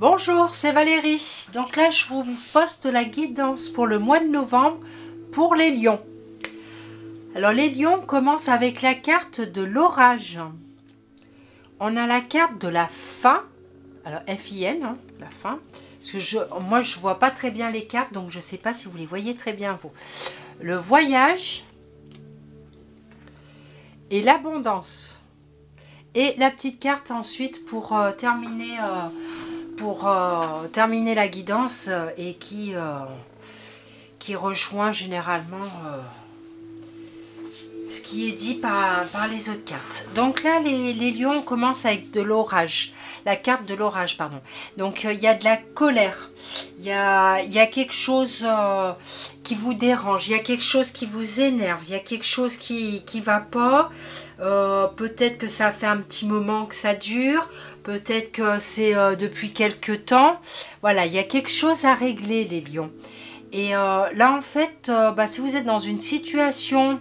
Bonjour, c'est Valérie. Donc là, je vous poste la guidance pour le mois de novembre pour les lions. Alors les lions commencent avec la carte de l'orage. On a la carte de la fin. Alors F-I-N, hein, la fin. Parce que moi, je vois pas très bien les cartes, donc je ne sais pas si vous les voyez très bien, vous. Le voyage et l'abondance. Et la petite carte ensuite pour terminer la guidance et qui rejoint généralement ce qui est dit par les autres cartes. Donc là, les lions commencent avec de l'orage, la carte de l'orage, pardon. Donc il y a de la colère, il y a quelque chose qui vous dérange, il y a quelque chose qui vous énerve, il y a quelque chose qui va pas. Peut-être que ça fait un petit moment que ça dure, peut-être que c'est depuis quelque temps. Voilà, il y a quelque chose à régler, les lions. Et là, en fait, si vous êtes dans une situation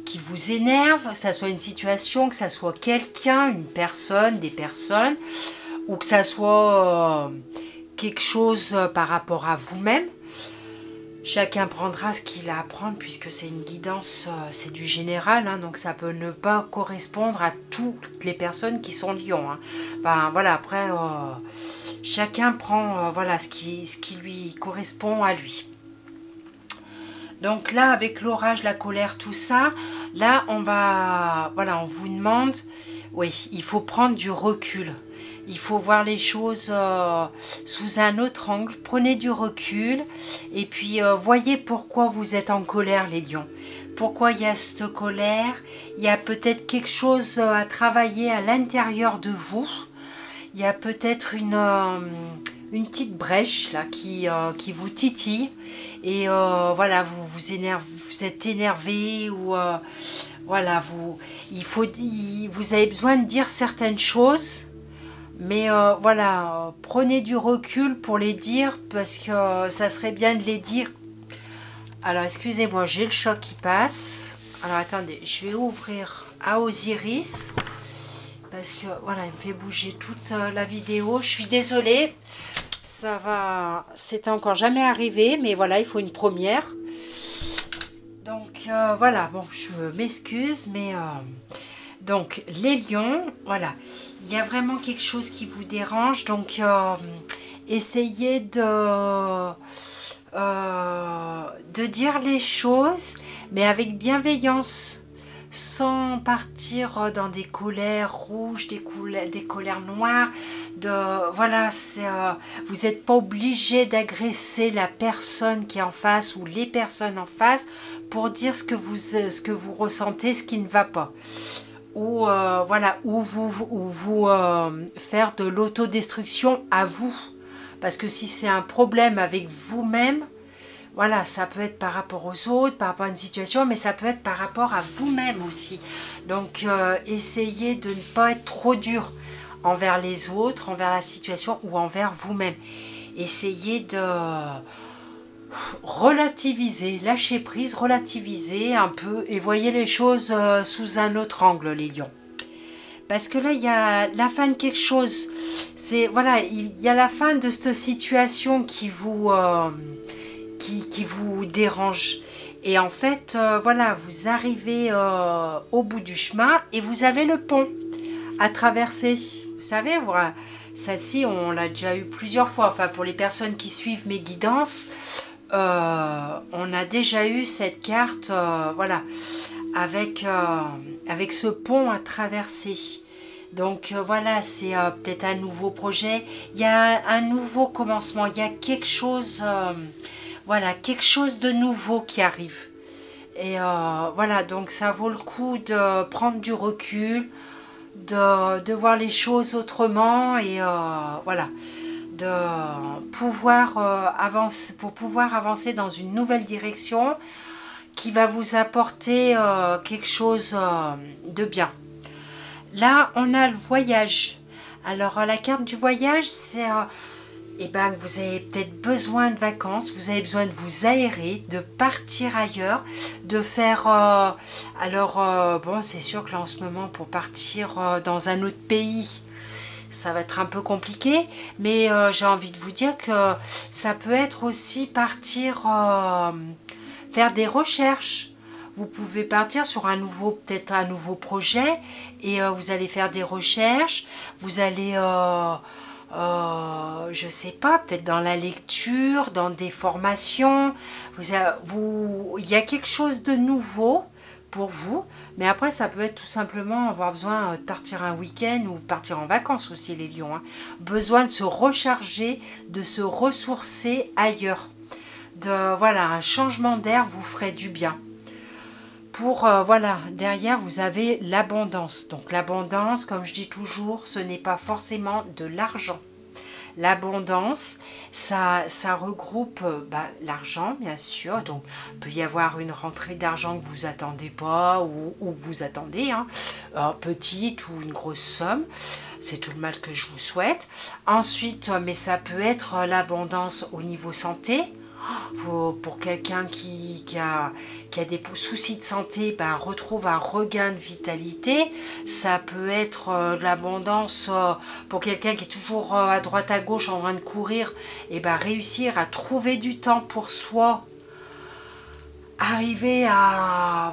qui vous énerve, que ça soit une situation, que ça soit quelqu'un, une personne, des personnes, ou que ça soit quelque chose par rapport à vous-même, chacun prendra ce qu'il a à prendre puisque c'est une guidance, c'est du général, hein, donc ça peut ne pas correspondre à toutes les personnes qui sont lions. Hein. Ben, voilà, après, chacun prend voilà, ce qui lui correspond à lui. Donc là, avec l'orage, la colère, tout ça, là, on vous demande, oui, il faut prendre du recul. Il faut voir les choses sous un autre angle. Prenez du recul et puis voyez pourquoi vous êtes en colère, les lions. Pourquoi il y a cette colère? Il y a peut-être quelque chose à travailler à l'intérieur de vous. Il y a peut-être une petite brèche là qui vous titille et voilà, vous êtes énervé ou voilà, vous avez besoin de dire certaines choses, mais voilà, prenez du recul pour les dire parce que ça serait bien de les dire. Alors excusez-moi, j'ai le chat qui passe. Alors attendez, je vais ouvrir à Osiris parce que voilà, il me fait bouger toute la vidéo. Je suis désolée, ça va, c'était encore jamais arrivé, mais voilà, il faut une première. Donc voilà, bon, je m'excuse, mais donc les lions, voilà, il y a vraiment quelque chose qui vous dérange, donc essayez de dire les choses, mais avec bienveillance, sans partir dans des colères rouges, des colères noires. Voilà, vous n'êtes pas obligé d'agresser la personne qui est en face ou les personnes en face pour dire ce que vous ressentez, ce qui ne va pas. Ou voilà, ou vous faire de l'autodestruction à vous. Parce que si c'est un problème avec vous-même, voilà, ça peut être par rapport aux autres, par rapport à une situation, mais ça peut être par rapport à vous-même aussi. Donc, essayez de ne pas être trop dur envers les autres, envers la situation ou envers vous-même. Essayez de relativiser, lâcher prise, relativiser un peu et voyez les choses sous un autre angle, les lions. Parce que là, il y a la fin de quelque chose. Voilà, il y a la fin de cette situation qui vous dérange. Et en fait, voilà, vous arrivez au bout du chemin et vous avez le pont à traverser. Vous savez, voilà, celle-ci, on l'a déjà eu plusieurs fois. Enfin, pour les personnes qui suivent mes guidances, on a déjà eu cette carte, voilà, avec ce pont à traverser. Donc voilà, c'est peut-être un nouveau projet, il y a un nouveau commencement, il y a quelque chose, voilà, quelque chose de nouveau qui arrive. Et voilà, donc ça vaut le coup de prendre du recul, de voir les choses autrement et voilà, de pouvoir avancer, pour pouvoir avancer dans une nouvelle direction qui va vous apporter quelque chose de bien. Là, on a le voyage. Alors, la carte du voyage, c'est vous avez peut-être besoin de vacances, vous avez besoin de vous aérer, de partir ailleurs, de faire... bon, c'est sûr que là, en ce moment, pour partir dans un autre pays, ça va être un peu compliqué, mais j'ai envie de vous dire que ça peut être aussi partir faire des recherches. Vous pouvez partir sur peut-être un nouveau projet et vous allez faire des recherches, vous allez, je sais pas, peut-être dans la lecture, dans des formations, il y a quelque chose de nouveau pour vous, mais après ça peut être tout simplement avoir besoin de partir un week-end ou partir en vacances aussi les lions, hein. Besoin de se recharger, de se ressourcer ailleurs, voilà, un changement d'air vous ferait du bien. Voilà, derrière vous avez l'abondance. Donc l'abondance, comme je dis toujours, ce n'est pas forcément de l'argent. L'abondance, ça regroupe l'argent, bien sûr. Donc il peut y avoir une rentrée d'argent que vous attendez pas ou que vous attendez, hein, petite ou une grosse somme. C'est tout le mal que je vous souhaite. Ensuite, mais ça peut être l'abondance au niveau santé. Pour quelqu'un qui a des soucis de santé, retrouve un regain de vitalité. Ça peut être l'abondance pour quelqu'un qui est toujours à droite à gauche en train de courir, et réussir à trouver du temps pour soi, arriver à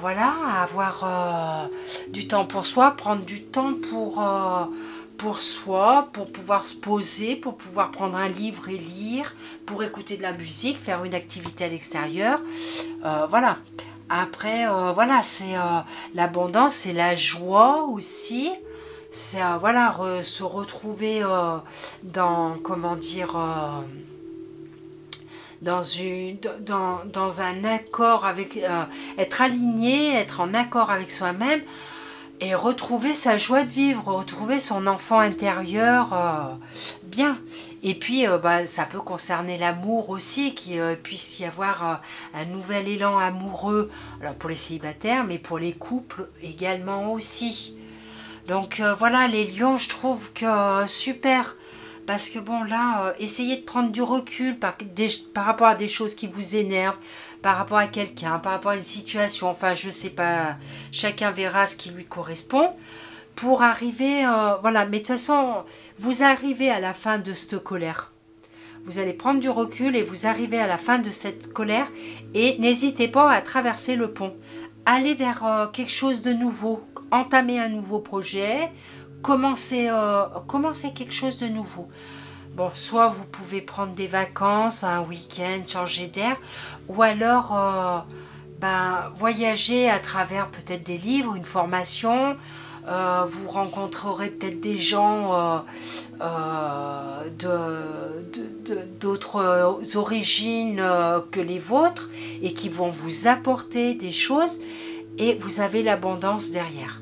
avoir du temps pour soi, prendre du temps pour soi, pour pouvoir se poser, pour pouvoir prendre un livre et lire, pour écouter de la musique, faire une activité à l'extérieur. Voilà. Après, voilà, c'est l'abondance, c'est la joie aussi. C'est se retrouver dans, comment dire, dans un accord avec, être aligné, être en accord avec soi-même. Et retrouver sa joie de vivre, retrouver son enfant intérieur bien. Et puis, ça peut concerner l'amour aussi, qu'il puisse y avoir un nouvel élan amoureux, alors pour les célibataires, mais pour les couples également aussi. Donc voilà, les lions, je trouve que super. Parce que bon, là, essayez de prendre du recul par rapport à des choses qui vous énervent, par rapport à quelqu'un, par rapport à une situation, enfin, je sais pas, chacun verra ce qui lui correspond, pour arriver, voilà, mais de toute façon, vous arrivez à la fin de cette colère. Vous allez prendre du recul et vous arrivez à la fin de cette colère, et n'hésitez pas à traverser le pont. Allez vers quelque chose de nouveau, entamer un nouveau projet, commencer quelque chose de nouveau. Bon, soit vous pouvez prendre des vacances, un week-end, changer d'air, ou alors voyager à travers peut-être des livres, une formation. Vous rencontrerez peut-être des gens d'autres origines que les vôtres et qui vont vous apporter des choses, et vous avez l'abondance derrière.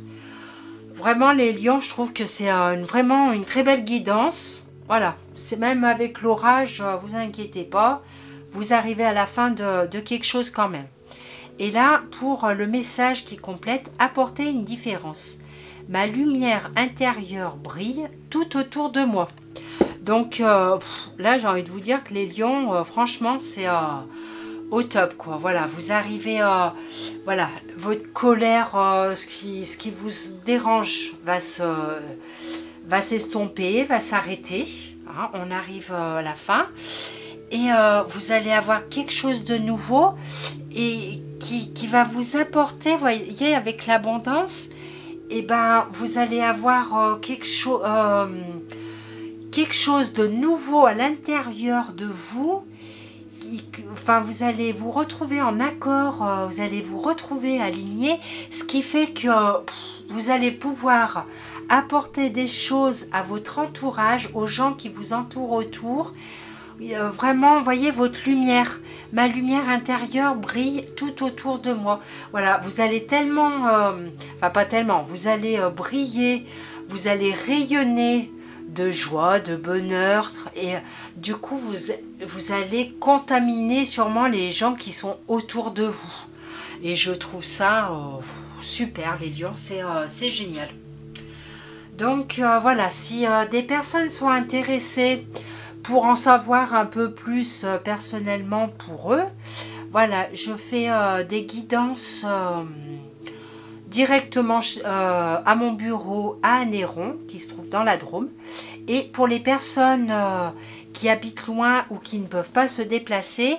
Vraiment, les lions, je trouve que c'est vraiment une très belle guidance. Voilà, c'est même avec l'orage, vous inquiétez pas, vous arrivez à la fin de quelque chose quand même. Et là, pour le message qui complète, apporter une différence. Ma lumière intérieure brille tout autour de moi. Donc là, j'ai envie de vous dire que les lions, franchement, c'est au top, quoi. Voilà, vous arrivez, voilà, votre colère, ce qui vous dérange va s'estomper, va s'arrêter. Hein, on arrive à la fin. Et vous allez avoir quelque chose de nouveau et qui va vous apporter, vous voyez, avec l'abondance, et vous allez avoir quelque chose de nouveau à l'intérieur de vous. Enfin, vous allez vous retrouver en accord, vous allez vous retrouver aligné, ce qui fait que vous allez pouvoir apporter des choses à votre entourage, aux gens qui vous entourent autour. Vraiment, voyez votre lumière, ma lumière intérieure brille tout autour de moi. Voilà, vous allez tellement, enfin pas tellement, vous allez briller, vous allez rayonner de joie, de bonheur, et du coup vous allez contaminer sûrement les gens qui sont autour de vous. Et je trouve ça super, les lions, c'est génial. Donc voilà, si des personnes sont intéressées pour en savoir un peu plus personnellement pour eux, voilà, je fais des guidances directement à mon bureau à Anneyron, qui se trouve dans la Drôme. Et pour les personnes qui habitent loin ou qui ne peuvent pas se déplacer,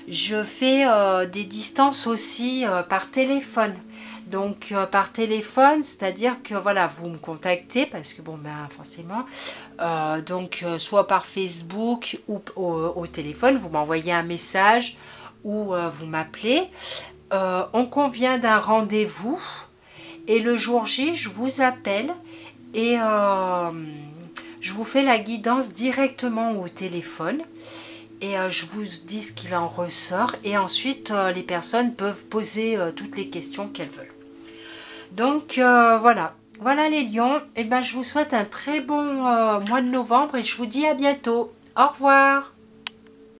je fais des distances aussi par téléphone. Donc par téléphone, c'est-à-dire que voilà, vous me contactez parce que bon ben forcément, soit par Facebook ou au téléphone, vous m'envoyez un message ou vous m'appelez. On convient d'un rendez-vous et le jour J, je vous appelle et je vous fais la guidance directement au téléphone. Et je vous dis ce qu'il en ressort. Et ensuite, les personnes peuvent poser toutes les questions qu'elles veulent. Donc, voilà. Voilà les lions. Et ben, je vous souhaite un très bon mois de novembre. Et je vous dis à bientôt. Au revoir.